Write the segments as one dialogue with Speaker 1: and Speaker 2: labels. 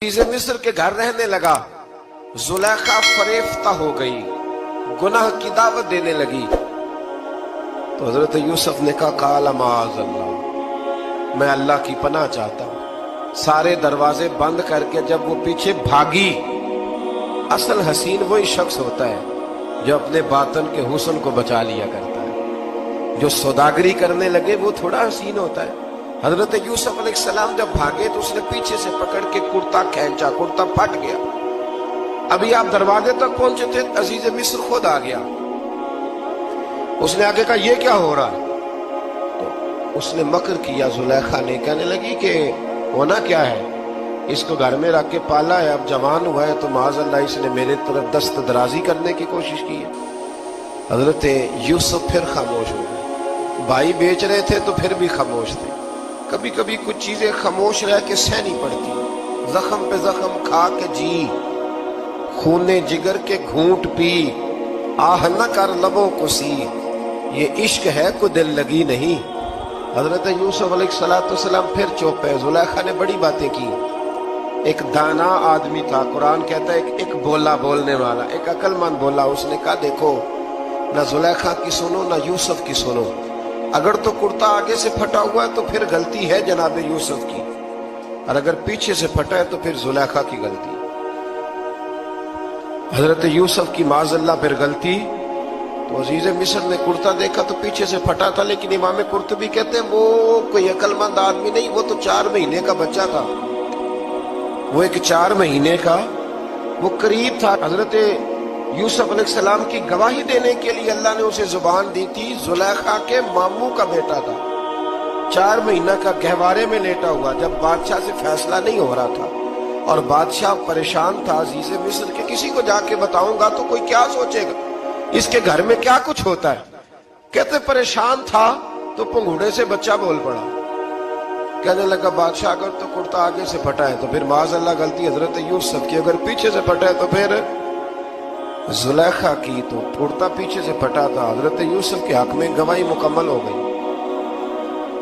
Speaker 1: अज़ीज़ मिस्र के घर रहने लगा। जुलेखा फरेफ्ता हो गई, गुनाह की दावत देने लगी। तो हजरत यूसुफ ने कहा काला माअज़ल्लाह, मैं अल्लाह की पनाह चाहता हूँ। सारे दरवाजे बंद करके जब वो पीछे भागी, असल हसीन वही शख्स होता है जो अपने बातन के हुस्न को बचा लिया करता है। जो सौदागरी करने लगे वो थोड़ा हसीन होता है। हजरत यूसुफ अलैहिस्सलाम जब भागे तो उसने पीछे से पकड़ के कुर्ता खींचा, कुर्ता फट गया। अभी आप दरवाजे तक पहुंचे थे, अजीज मिस्र खुद आ गया। उसने आगे कहा ये क्या हो रहा है? तो उसने मकर किया जुलेखा ने, कहने लगी कि होना क्या है, इसको घर में रख के पाला है, अब जवान हुआ है तो माज़अल्लाह इसने मेरे तरफ दस्त दराजी करने की कोशिश की है। हजरत यूसुफ फिर खामोश हो गए। भाई बेच रहे थे तो फिर भी खामोश थे। कभी कभी कुछ चीजें खामोश रह के सहनी पड़ती। जख्म पे जख्म खा के जी, खूने जिगर के घूंट पी, आह न कर लबों को सी, ये इश्क है को दिल लगी नहीं। हजरत यूसुफ अलैहिस्सलाम फिर चुप है। जुलेखा ने बड़ी बातें की। एक दाना आदमी था, कुरान कहता है एक बोला बोलने वाला, एक अक्लमंद बोला। उसने कहा देखो, ना जुलेखा की सुनो ना यूसुफ की सुनो। अगर तो कुर्ता आगे से फटा हुआ है तो फिर गलती है जनाब यूसुफ की, और अगर पीछे से फटा है तो फिर जुलेखा की गलती। हजरत यूसुफ की माज़अल्लाह फिर गलती। तो अजीज मिस्र ने कुर्ता देखा तो पीछे से फटा था, लेकिन इमाम कुर्तुबी कहते हैं वो कोई अक्लमंद आदमी नहीं, वो तो 4 महीने का बच्चा था। वो एक 4 महीने का वो करीब था। हजरत यूसुफ अलैहिस्सलाम की गवाही देने के लिए अल्लाह ने उसे जुबान दी थी। जुलेखा के मामू का बेटा था, 4 महीना का गहवारे में लेटा हुआ, जब बादशाह से फैसला नहीं हो रहा था और बादशाह परेशान था। अजीज मिस्र के किसी को जाके बताऊंगा तो कोई क्या सोचेगा, इसके घर में क्या कुछ होता है। कहते परेशान था तो पंघूड़े से बच्चा बोल पड़ा। कहने लगा बादशाह अगर तो कुर्ता आगे से फटा है तो फिर माज़अल्लाह गलती हजरत यूसुफ की, अगर पीछे से फटा है तो फिर जुलेखा की। तो कुर्ता पीछे से फटा था। हजरत यूसुफ के हक में गवाही मुकम्मल हो गई।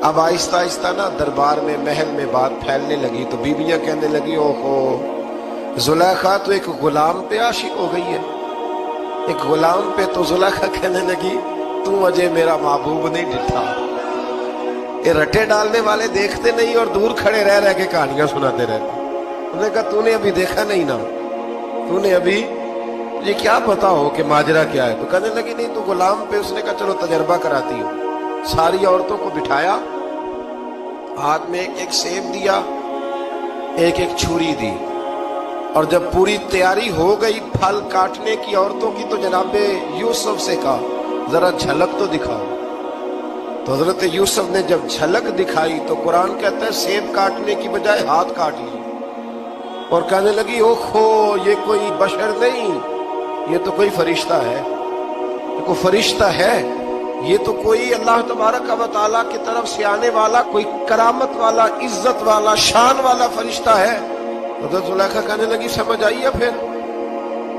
Speaker 1: अब आहिस्ता आहिस्ता ना दरबार में, महल में बात फैलने लगी। तो बीबियां कहने लगी ओहो, जुलेखा तो एक गुलाम पे आशिक हो गई है। एक गुलाम पे। तो जुलेखा कहने लगी तू अजय मेरा महबूब नहीं डिठा। ये रटे डालने वाले देखते नहीं और दूर खड़े रह रह के कहानियां सुनाते रहते। उन्होंने कहा तूने अभी देखा नहीं ना, तूने अभी, ये क्या पता हो कि माजरा क्या है। तो कहने लगी नहीं तू गुलाम पे। उसने कहा चलो तजर्बा कराती हूँ। सारी औरतों को बिठाया, हाथ में एक एक सेब दिया, एक एक छुरी दी, और जब पूरी तैयारी हो गई फल काटने की औरतों की, तो जनाबे यूसुफ से कहा जरा झलक तो दिखाओ। तो हजरत यूसुफ ने जब झलक दिखाई तो कुरान कहता है सेब काटने की बजाय हाथ काट लिए, और कहने लगी ओहो ये कोई बशर नहीं, ये तो कोई फरिश्ता है। ये कोई फरिश्ता है, ये तो कोई अल्लाह तबारक व तआला की तरफ से आने वाला, कोई करामत वाला, इज्जत वाला, शान वाला फरिश्ता है। तो जुलेखा कहने लगी समझ आई है फिर,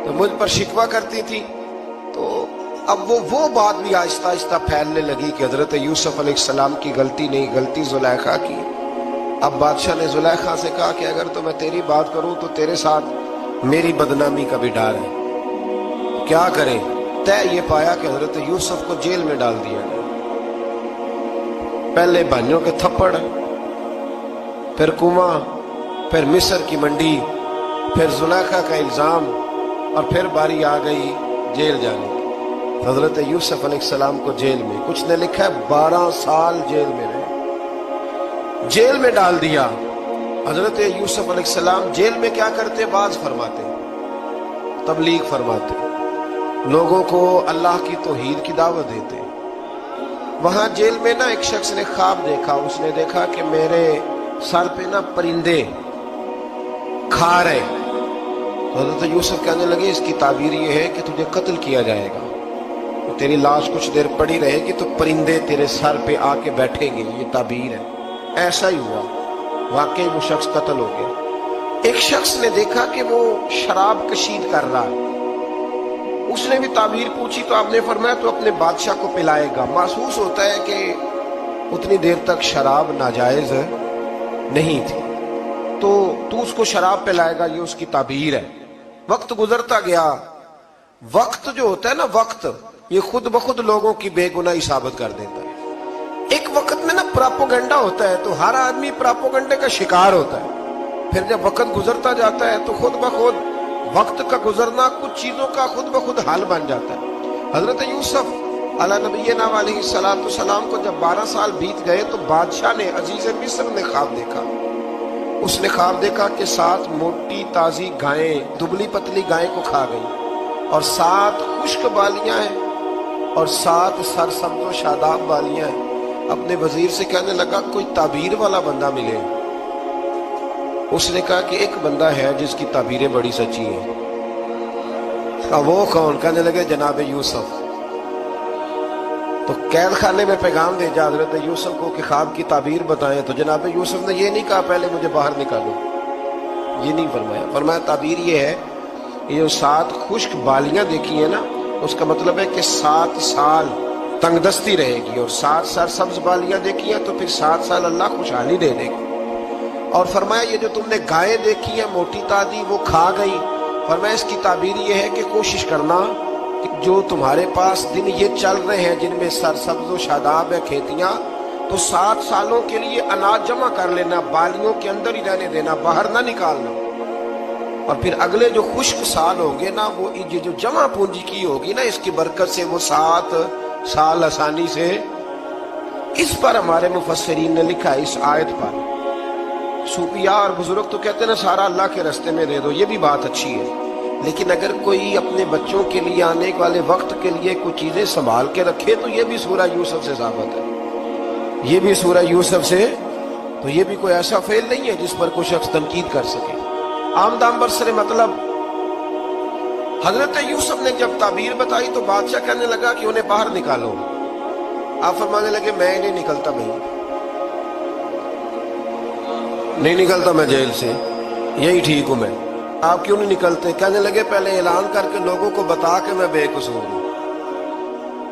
Speaker 1: तो मुझ पर शिकवा करती थी। तो अब वो बात भी आहिस्ता आहिस्ता फैलने लगी कि हजरत यूसुफ अलैहिस्सलाम की गलती नहीं, गलती जुलेखा की। अब बादशाह ने जुलेखा से कहा कि अगर तो मैं तेरी बात करूं तो तेरे साथ मेरी बदनामी का भी डर है, क्या करें। तय ये पाया कि हजरत यूसुफ को जेल में डाल दिया गया। पहले भाइयों के थप्पड़, फिर कुआं, फिर मिस्र की मंडी, फिर जुलेखा का इल्जाम, और फिर बारी आ गई जेल जाने की। हजरत यूसुफ अलैहिस्सलाम को जेल में, कुछ ने लिखा है 12 साल जेल में रहे, जेल में डाल दिया। हजरत यूसुफ अलैहिस्सलाम जेल में क्या करते, बाज फरमाते, तबलीग फरमाते, लोगों को अल्लाह की तौहीद की दावत देते। वहां जेल में ना एक शख्स ने ख्वाब देखा। उसने देखा कि मेरे सर पे ना परिंदे खा रहे। तो हजरत यूसुफ कहने लगे इसकी ताबीर ये है कि तुझे कत्ल किया जाएगा, तो तेरी लाश कुछ देर पड़ी रहेगी तो परिंदे तेरे सर पे आके बैठेंगे, ये ताबीर है। ऐसा ही हुआ, वाकई वो शख्स कत्ल हो गया। एक शख्स ने देखा कि वो शराब कशीद कर रहा है। उसने भी ताबीर पूछी तो आपने फरमाया तो अपने बादशाह को पिलाएगा। महसूस होता है कि उतनी देर तक शराब नाजायज नहीं थी। تو तू उसको शराब पिलाएगा, ये उसकी ताबीर है। वक्त गुजरता गया। वक्त जो होता है ना, वक्त ये खुद ब खुद लोगों की बेगुनाही साबित कर देता है। एक वक्त में ना प्रोपेगेंडा होता है तो हर आदमी प्रोपेगेंडे का शिकार होता है। फिर जब वक्त गुजरता जाता है तो खुद ब खुद वक्त का गुजरना कुछ चीजों का खुद ब खुद हाल बन जाता है। हजरत यूसुफ अला नबीना अलैहिस्सलातु सलाम को जब 12 साल बीत गए तो बादशाह ने, अजीज मिस्र ने ख्वाब देखा। उसने ख्वाब देखा कि 7 मोटी ताजी गायें दुबली पतली गायें को खा गई और 7 खुश्क बालियां हैं और 7 सरसब्ज़ शादाब बालियां हैं। अपने वजीर से कहने लगा कोई ताबीर वाला बंदा मिले। उसने कहा कि एक बंदा है जिसकी ताबीरें बड़ी सच्ची हैं। वो कौन? कहने लगे जनाब यूसुफ। तो कैद खाने में पैगाम भेजा हजरत यूसुफ को कि ख्वाब की ताबीर बताएं। तो जनाब यूसुफ ने ये नहीं कहा पहले मुझे बाहर निकालो, ये नहीं फरमाया। फरमाया ताबीर ये है, ये जो 7 खुश्क बालियां देखी है ना, उसका मतलब है कि 7 साल तंगदस्ती रहेगी, और 7 सरसब्ज बालियां देखी है तो फिर 7 साल अल्लाह खुशहाली दे देगी। और फरमाया ये जो तुमने गायें देखी है मोटी ताजी वो खा गई। फरमाया इसकी ताबीर ये है कि कोशिश करना कि जो तुम्हारे पास दिन ये चल रहे हैं जिनमें सरसब्ज़ शादाब है खेतियां, तो 7 सालों के लिए अनाज जमा कर लेना, बालियों के अंदर ही रहने देना, बाहर ना निकालना। और फिर अगले जो खुश्क साल होंगे ना, वो ये जो जमा पूंजी की होगी ना, इसकी बरकत से वो 7 साल आसानी से। इस पर हमारे मुफस्सिरीन ने लिखा है, इस आयत पर सूफिया और बुजुर्ग तो कहते हैं ना सारा अल्लाह के रास्ते में दे दो, ये भी बात अच्छी है। लेकिन अगर कोई अपने बच्चों के लिए आने वाले वक्त के लिए कुछ चीजें संभाल के रखे तो ये भी सूरह यूसुफ से साबित है। ये भी सूरह यूसुफ से, तो ये भी कोई ऐसा फेल नहीं है जिस पर कोई शख्स तनकीद कर सके। आमदाम बरसरे मतलब हजरत यूसुफ ने जब ताबीर बताई तो बादशाह कहने लगा कि उन्हें बाहर निकालो। आप फरमाने लगे मैं नहीं निकलता, भाई नहीं निकलता मैं जेल से, यही ठीक हूं मैं। आप क्यों नहीं निकलते? कहने लगे पहले ऐलान करके लोगों को बता के मैं बेकसूर हूं।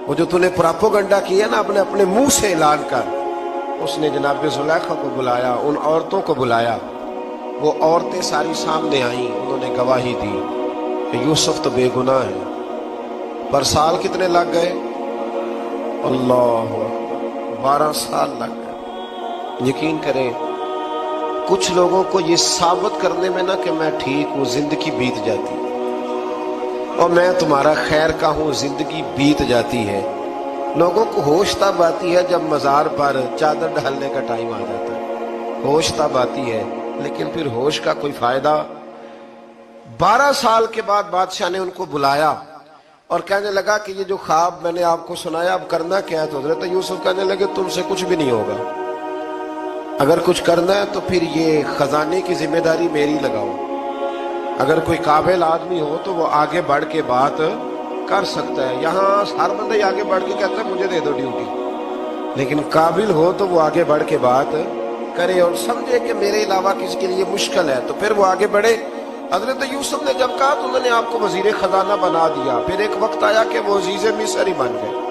Speaker 1: वो जो तूने प्रोपेगेंडा किया ना अपने अपने मुंह से ऐलान कर। उसने जनाब जुलैखा को बुलाया, उन औरतों को बुलाया। वो औरतें सारी सामने आई, उन्होंने गवाही दी कि यूसुफ तो बेगुनाह है। पर साल कितने लग गए? अल्लाह, 12 साल लग गए। यकीन करें कुछ लोगों को ये साबित करने में ना कि मैं ठीक हूं, जिंदगी बीत जाती, और मैं तुम्हारा खैर का हूं, जिंदगी बीत जाती है। लोगों को होश तब आती है जब मजार पर चादर डालने का टाइम आ जाता है, होश तब आती है, लेकिन फिर होश का कोई फायदा। 12 साल के बाद बादशाह ने उनको बुलाया और कहने लगा कि ये जो ख्वाब मैंने आपको सुनाया अब करना क्या है? तो हजरत यूसुफ कहने लगे तुमसे कुछ भी नहीं होगा, अगर कुछ करना है तो फिर ये खजाने की जिम्मेदारी मेरी लगाओ। अगर कोई काबिल आदमी हो तो वो आगे बढ़ के बात कर सकता है। यहाँ हर बंदा ही आगे बढ़ के कहता है मुझे दे दो ड्यूटी, लेकिन काबिल हो तो वो आगे बढ़ के बात करे और समझे कि मेरे अलावा किसी के लिए मुश्किल है, तो फिर वो आगे बढ़े। हजरत यूसुफ ने जब कहा तो उन्होंने आपको वजीर खजाना बना दिया। फिर एक वक्त आया कि वो अजीज मिस्र ही बन गए।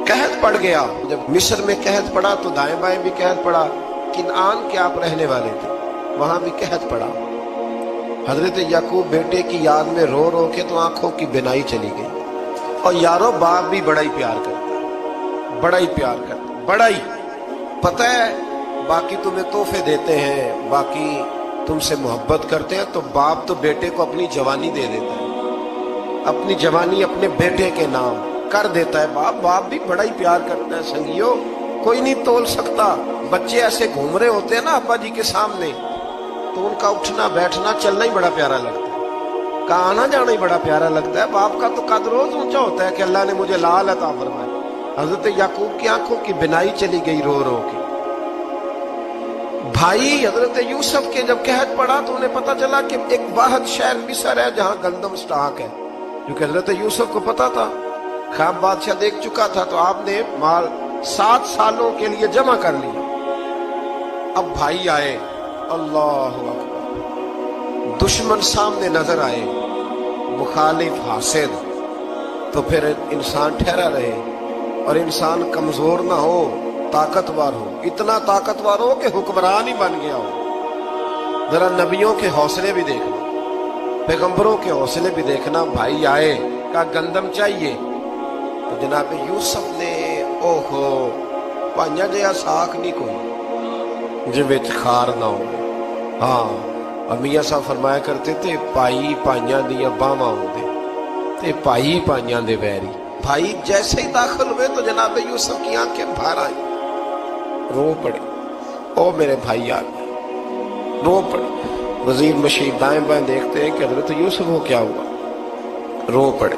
Speaker 1: कहत पड़ गया, जब मिस्र में कहत पड़ा तो दाएं बाएं भी कहत पड़ा। किनान के आप रहने वाले थे, वहां भी कहत पड़ा। हजरत याकूब बेटे की याद में रो रो के तो आंखों की बिनाई चली गई। और यारो बाप भी बड़ा ही प्यार करता, बड़ा ही प्यार करता, बड़ा ही। पता है बाकी तुम्हें तोहफे देते हैं, बाकी तुमसे मोहब्बत करते हैं, तो बाप तो बेटे को अपनी जवानी दे देता है, अपनी जवानी अपने बेटे के नाम कर देता है। बाप भी बड़ा ही प्यार करता है। संगियो कोई नहीं तोल सकता। बच्चे ऐसे घूम रहे होते हैं ना अब्बा जी के सामने, तो उनका उठना बैठना चलना ही बड़ा प्यारा लगता है, का आना जाना ही बड़ा प्यारा लगता है। बाप का तो कद रोज ऊंचा होता है कि अल्लाह ने मुझे लाल अता फरमाया। हजरत याकूब की आंखों की बिनाई चली गई रो रो के। भाई हजरत यूसुफ के जब कहत पड़ा तो उन्हें पता चला कि एक वाहद शहर मिस्र है जहां गंदम स्टॉक है, क्योंकि हजरत यूसुफ को पता था, ख्वाब बादशाह देख चुका था। तो आपने माल 7 सालों के लिए जमा कर लिया। अब भाई आए, अल्लाह अकबर, दुश्मन सामने नजर आए, मुखालिफ हासिद, तो फिर इंसान ठहरा रहे और इंसान कमजोर ना हो, ताकतवर हो, इतना ताकतवर हो कि हुक्मरान ही बन गया हो। ذرا نبیوں کے حوصلے بھی دیکھنا، پیغمبروں کے حوصلے بھی دیکھنا. بھائی آئے کہا گندم چاہیے، تو جناب یوسف نے اوہو پانیا جہا ساک نہیں کوئی جے وچ خار نہ ہو. ہاں اور میاں صاحب فرمایا کرتے تھے پائی پائیاں دیا باواں ہوندے تے پائی پائیاں دے ویری. بھائی جیسے ہی داخل ہوئے تو جناب یوسف کی آنکھیں بھر آئی، رو پڑے. او میرے بھائی آ گئے، رو پڑے. وزیر مشیر دائیں بائیں دیکھتے ہیں کہ حضرت یوسف کو کیا ہوا، رو پڑے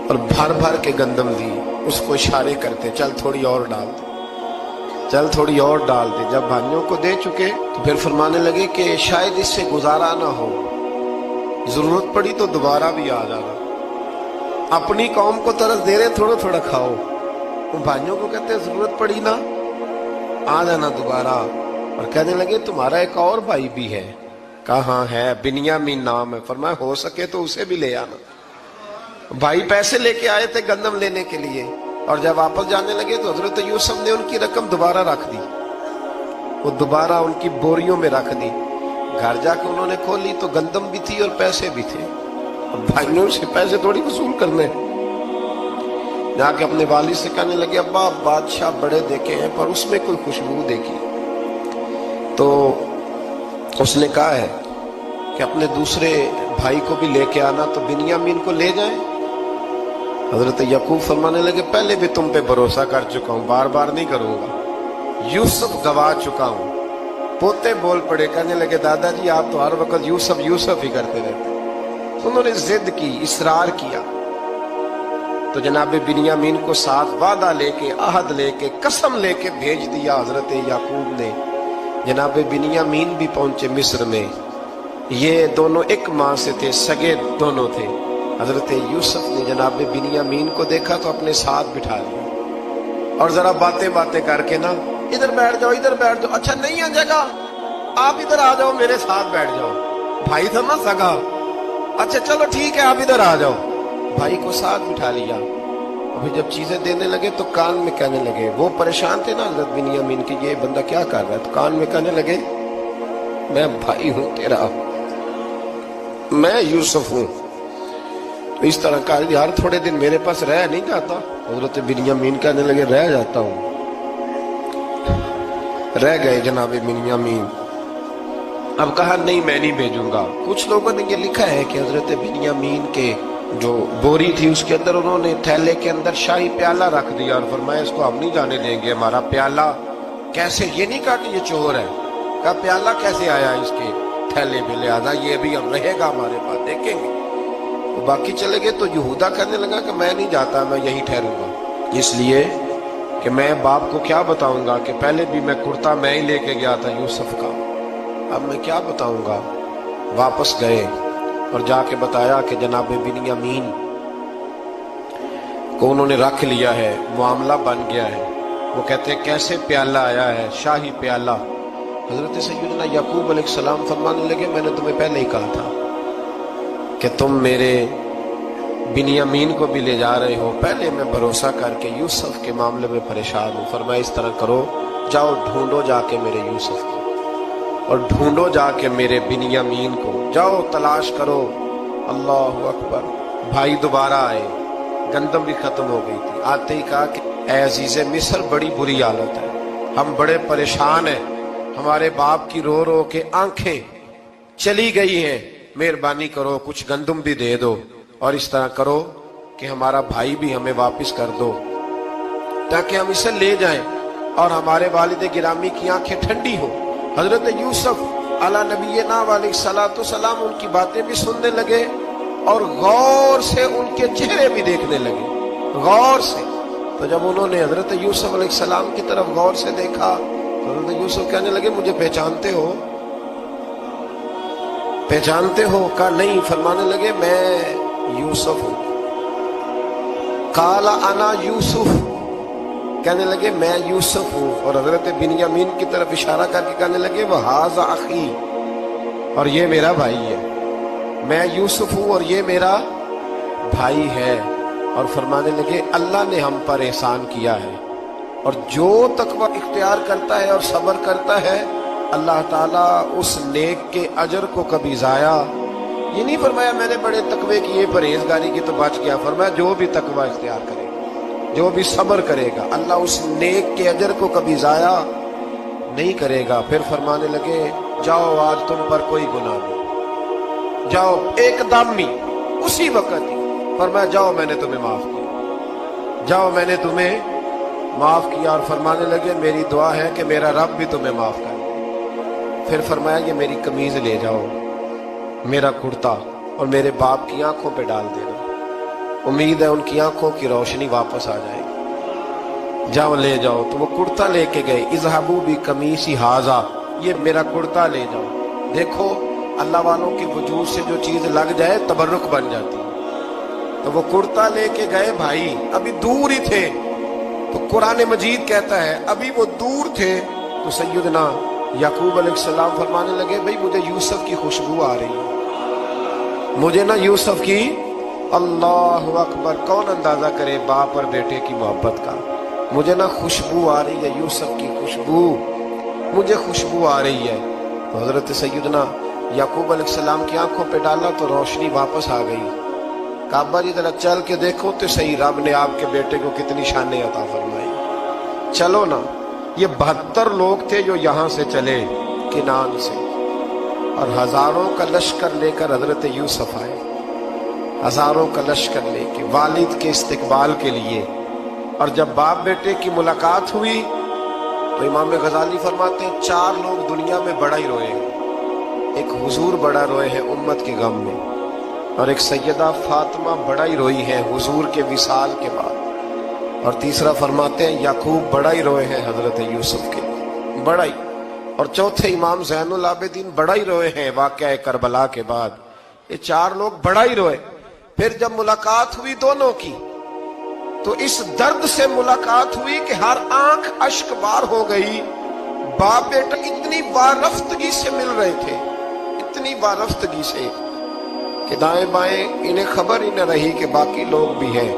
Speaker 1: اور بھر بھر کے گندم دی. اس کو اشارے کرتے چل تھوڑی اور ڈال دے، چل تھوڑی اور ڈال دے. جب بھائیوں کو دے چکے تو پھر فرمانے لگے کہ شاید اس سے گزارا نہ ہو، ضرورت پڑی تو دوبارہ بھی آ جانا. اپنی قوم کو طرز دے رہے تھوڑا تھوڑا کھاؤ. بھائیوں کو کہتے ضرورت پڑی نا آ جانا دوبارہ. اور کہنے لگے تمہارا ایک اور بھائی بھی ہے. کہاں ہے؟ بنیامین نام ہے. فرمایا ہو سکے تو اسے بھی لے آنا. بھائی پیسے لے کے آئے تھے گندم لینے کے لیے، اور جب واپس جانے لگے تو حضرت یوسف نے ان کی رقم دوبارہ رکھ دی، وہ دوبارہ ان کی بوریوں میں رکھ دی. گھر جا کے انہوں نے کھولی تو گندم بھی تھی اور پیسے بھی تھے. بھائیوں سے پیسے تھوڑی وصول کرنے. جا کے اپنے والد سے کہنے لگے ابا بادشاہ بڑے دیکھے ہیں پر اس میں کوئی خوشبو دیکھی. تو اس نے کہا ہے کہ اپنے دوسرے بھائی کو بھی لے کے آنا، تو بنیامین کو لے جائیں. حضرت یعقوب فرمانے لگے پہلے بھی تم پہ بھروسہ کر چکا ہوں، بار بار نہیں کروں گا. یوسف گوا چکا ہوں. پوتے بول پڑے، کہنے لگے دادا جی آپ تو ہر وقت یوسف یوسف ہی کرتے رہتے. انہوں نے ضد کی، اصرار کیا، تو جناب بنیامین کو ساتھ وعدہ لے کے، عہد لے کے، قسم لے کے بھیج دیا حضرت یعقوب نے. جناب بنیامین بھی پہنچے مصر میں. یہ دونوں ایک ماں سے تھے، سگے دونوں تھے. حضرت یوسف نے جناب بنیامین کو دیکھا تو اپنے ساتھ بٹھا لیا اور ذرا باتیں کر کے نا ادھر بیٹھ جاؤ ادھر بیٹھ جاؤ. اچھا نہیں ہے جگہ، آپ ادھر آ جاؤ میرے ساتھ بیٹھ جاؤ. بھائی تھا نا سگا، اچھا چلو ٹھیک ہے آپ ادھر آ جاؤ. بھائی کو ساتھ بٹھا لیا. ابھی جب چیزیں دینے لگے تو کان میں کہنے لگے، وہ پریشان تھے نا حضرت بنیامین کی یہ بندہ کیا کر رہا ہے، تو کان میں کہنے لگے میں بھائی ہوں تیرا، میں یوسف ہوں. تو اس طرح کا یار تھوڑے دن میرے پاس رہ نہیں جاتا. حضرت بنیامین کہنے لگے رہ جاتا ہوں. رہ گئے جناب بنیامین. اب کہا نہیں میں نہیں بھیجوں گا. کچھ لوگوں نے یہ لکھا ہے کہ حضرت بنیامین کے جو بوری تھی اس کے اندر انہوں نے تھیلے کے اندر شاہی پیالہ رکھ دیا اور فرمایا اس کو ہم نہیں جانے دیں گے. ہمارا پیالہ کیسے، یہ نہیں کہا کہ یہ چور ہے، کہا پیالہ کیسے آیا اس کے تھیلے میں، لہذا یہ بھی ہم رہے گا ہمارے پاس، دیکھیں گے. تو باقی چلے گئے. تو یہودا کہنے لگا کہ میں نہیں جاتا، میں یہی ٹھہروں گا، اس لیے کہ میں باپ کو کیا بتاؤں گا کہ پہلے بھی میں کرتا میں ہی لے کے گیا تھا یوسف کا، اب میں کیا بتاؤں گا. واپس گئے اور جا کے بتایا کہ جناب بنیامین کو انہوں نے رکھ لیا ہے، معاملہ بن گیا ہے. وہ کہتے ہیں کیسے پیالہ آیا ہے، شاہی پیالہ. حضرت سیدنا یعقوب علیہ السلام فرمانے لگے میں نے تمہیں پہلے ہی کہا تھا کہ تم میرے بنیامین کو بھی لے جا رہے ہو. پہلے میں بھروسہ کر کے یوسف کے معاملے میں پریشان ہوں. فرمایا اس طرح کرو، جاؤ ڈھونڈو جا کے میرے یوسف کو اور ڈھونڈو جا کے میرے بنیامین کو، جاؤ تلاش کرو. اللہ اکبر. بھائی دوبارہ آئے، گندم بھی ختم ہو گئی تھی. آتے ہی کہا کہ اے عزیز مصر بڑی بری حالت ہے، ہم بڑے پریشان ہیں، ہمارے باپ کی رو رو کے آنکھیں چلی گئی ہیں، مہربانی کرو کچھ گندم بھی دے دو اور اس طرح کرو کہ ہمارا بھائی بھی ہمیں واپس کر دو تاکہ ہم اسے لے جائیں اور ہمارے والد گرامی کی آنکھیں ٹھنڈی ہو. حضرت یوسف علی نبینا علیہ الصلوۃ والسلام ان کی باتیں بھی سننے لگے اور غور سے ان کے چہرے بھی دیکھنے لگے، غور سے. تو جب انہوں نے حضرت یوسف علیہ السلام کی طرف غور سے دیکھا تو حضرت یوسف کہنے لگے مجھے پہچانتے ہو، پہچانتے ہو؟ کہا نہیں. فرمانے لگے میں یوسف ہوں. قال انا یوسف، کہنے لگے میں یوسف ہوں. اور حضرت بنیامین کی طرف اشارہ کر کے کہنے لگے وہذا اخی، اور یہ میرا بھائی ہے. میں یوسف ہوں اور یہ میرا بھائی ہے. اور فرمانے لگے اللہ نے ہم پر احسان کیا ہے، اور جو تقوی اختیار کرتا ہے اور صبر کرتا ہے اللہ تعالیٰ اس نیک کے اجر کو کبھی ضائع یہ نہیں فرمایا میں نے بڑے تقوی کیے پرہیزگاری کی تو بچ گیا، فرمایا جو بھی تقوی اختیار کرے گا، جو بھی صبر کرے گا، اللہ اس نیک کے اجر کو کبھی ضائع نہیں کرے گا۔ پھر فرمانے لگے جاؤ آج تم پر کوئی گناہ نہیں، جاؤ ایک دم ہی اسی وقت ہی فرمایا جاؤ میں نے تمہیں معاف کیا، جاؤ میں نے تمہیں معاف کیا۔ اور فرمانے لگے میری دعا ہے کہ میرا رب بھی تمہیں معاف کرے۔ پھر فرمایا یہ میری قمیض لے جاؤ، میرا کرتا، اور میرے باپ کی آنکھوں پہ ڈال دینا، امید ہے ان کی آنکھوں کی روشنی واپس آ جائے گی، جاؤ لے جاؤ۔ تو وہ کرتا لے کے گئے، اذهبوا بقمیصی ھذا، یہ میرا کرتا لے جاؤ۔ دیکھو اللہ والوں کے وجود سے جو چیز لگ جائے تبرک بن جاتی ہے۔ تو وہ کرتا لے کے گئے، بھائی ابھی دور ہی تھے، تو قرآن مجید کہتا ہے ابھی وہ دور تھے تو سیدنا یعقوب علیہ السلام فرمانے لگے بھئی مجھے یوسف کی خوشبو آ رہی ہے، مجھے نا یوسف کی، اللہ اکبر، کون اندازہ کرے باپ اور بیٹے کی محبت کا، مجھے نا خوشبو آ رہی ہے، یوسف کی خوشبو، مجھے خوشبو آ رہی ہے۔ تو حضرت سیدنا یعقوب علیہ السلام کی آنکھوں پہ ڈالا تو روشنی واپس آ گئی۔ کعبہ جی ذرا چل کے دیکھو تو صحیح رب نے آپ کے بیٹے کو کتنی شانیں عطا فرمائی۔ چلو نا، یہ 72 لوگ تھے جو یہاں سے چلے کنان سے، اور ہزاروں کا لشکر لے کر حضرت یوسف آئے، ہزاروں کا لشکر لے کے والد کے استقبال کے لیے۔ اور جب باپ بیٹے کی ملاقات ہوئی تو امام غزالی فرماتے ہیں 4 لوگ دنیا میں بڑا ہی روئے ہیں، ایک حضور بڑا روئے ہیں امت کے غم میں، اور ایک سیدہ فاطمہ بڑا ہی روئی ہے حضور کے وصال کے بعد، اور تیسرا فرماتے ہیں یعقوب بڑا ہی روئے ہیں حضرت یوسف کے بڑا ہی، اور چوتھے امام زین العابدین بڑا ہی روئے ہیں واقعہ کربلا کے بعد۔ یہ 4 لوگ بڑا ہی روئے۔ پھر جب ملاقات ہوئی دونوں کی تو اس درد سے ملاقات ہوئی کہ ہر آنکھ اشک بار ہو گئی۔ باپ بیٹا اتنی وارفتگی سے مل رہے تھے، اتنی وارفتگی سے کہ دائیں بائیں انہیں خبر ہی نہ رہی کہ باقی لوگ بھی ہیں۔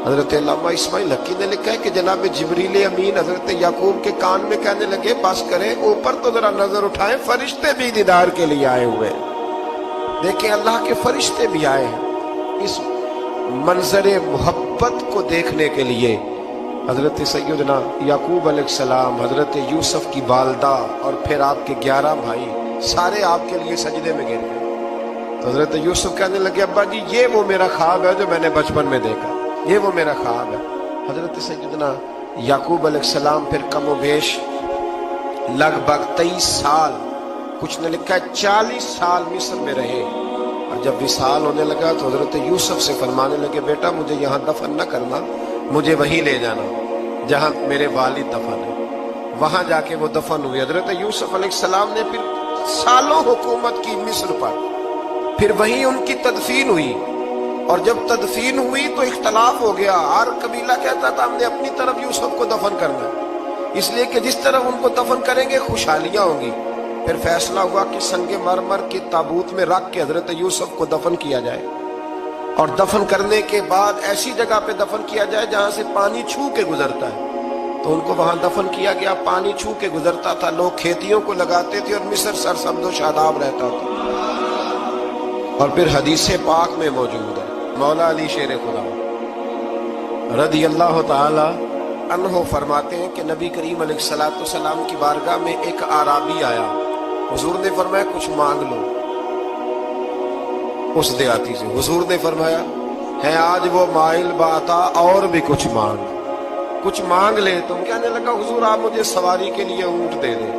Speaker 1: حضرت علامہ اسماعیل حقی نے لکھا ہے کہ جناب جبریل امین حضرت یعقوب کے کان میں کہنے لگے بس کریں، اوپر تو ذرا نظر اٹھائیں، فرشتے بھی دیدار کے لیے آئے ہوئے ہیں۔ دیکھیں اللہ کے فرشتے بھی آئے ہیں اس منظر محبت کو دیکھنے کے لیے۔ حضرت سیدنا یعقوب علیہ السلام، حضرت یوسف کی والدہ، اور پھر آپ کے 11 بھائی سارے آپ کے لیے سجدے میں گر گئے۔ تو حضرت یوسف کہنے لگے ابا جی یہ وہ میرا خواب ہے جو میں نے بچپن میں دیکھا، یہ وہ میرا خواب ہے۔ حضرت سیدنا یعقوب علیہ السلام پھر کم و بیش لگ بھگ 23 سال، کچھ نے لکھا ہے 40 سال مصر میں رہے۔ اور جب وصال ہونے لگا تو حضرت یوسف سے فرمانے لگے بیٹا مجھے یہاں دفن نہ کرنا، مجھے وہیں لے جانا جہاں میرے والد دفن ہے۔ وہاں جا کے وہ دفن ہوئے۔ حضرت یوسف علیہ السلام نے پھر سالوں حکومت کی مصر پر، پھر وہیں ان کی تدفین ہوئی۔ اور جب تدفین ہوئی تو اختلاف ہو گیا، ہر قبیلہ کہتا تھا ہم نے اپنی طرف یوسف کو دفن کرنا ہے، اس لیے کہ جس طرف ان کو دفن کریں گے خوشحالیاں ہوں گی۔ پھر فیصلہ ہوا کہ سنگ مرمر کے تابوت میں رکھ کے حضرت یوسف کو دفن کیا جائے، اور دفن کرنے کے بعد ایسی جگہ پہ دفن کیا جائے جہاں سے پانی چھو کے گزرتا ہے۔ تو ان کو وہاں دفن کیا گیا، پانی چھو کے گزرتا تھا، لوگ کھیتیوں کو لگاتے تھے اور مصر سرسبز و شاداب رہتا تھا۔ اور پھر حدیث پاک میں موجود ہے، مولا علی شیر خدا رضی اللہ تعالی عنہ فرماتے ہیں کہ نبی کریم علیہ الصلوۃ والسلام کی بارگاہ میں ایک اعرابی آیا، حضور نے فرمایا کچھ مانگ لو اس دیہاتی سے۔ حضور نے فرمایا ہے آج وہ مائل باتا، اور بھی کچھ مانگ لے۔ تم کہنے لگا حضور آپ مجھے سواری کے لیے اونٹ دے دیں۔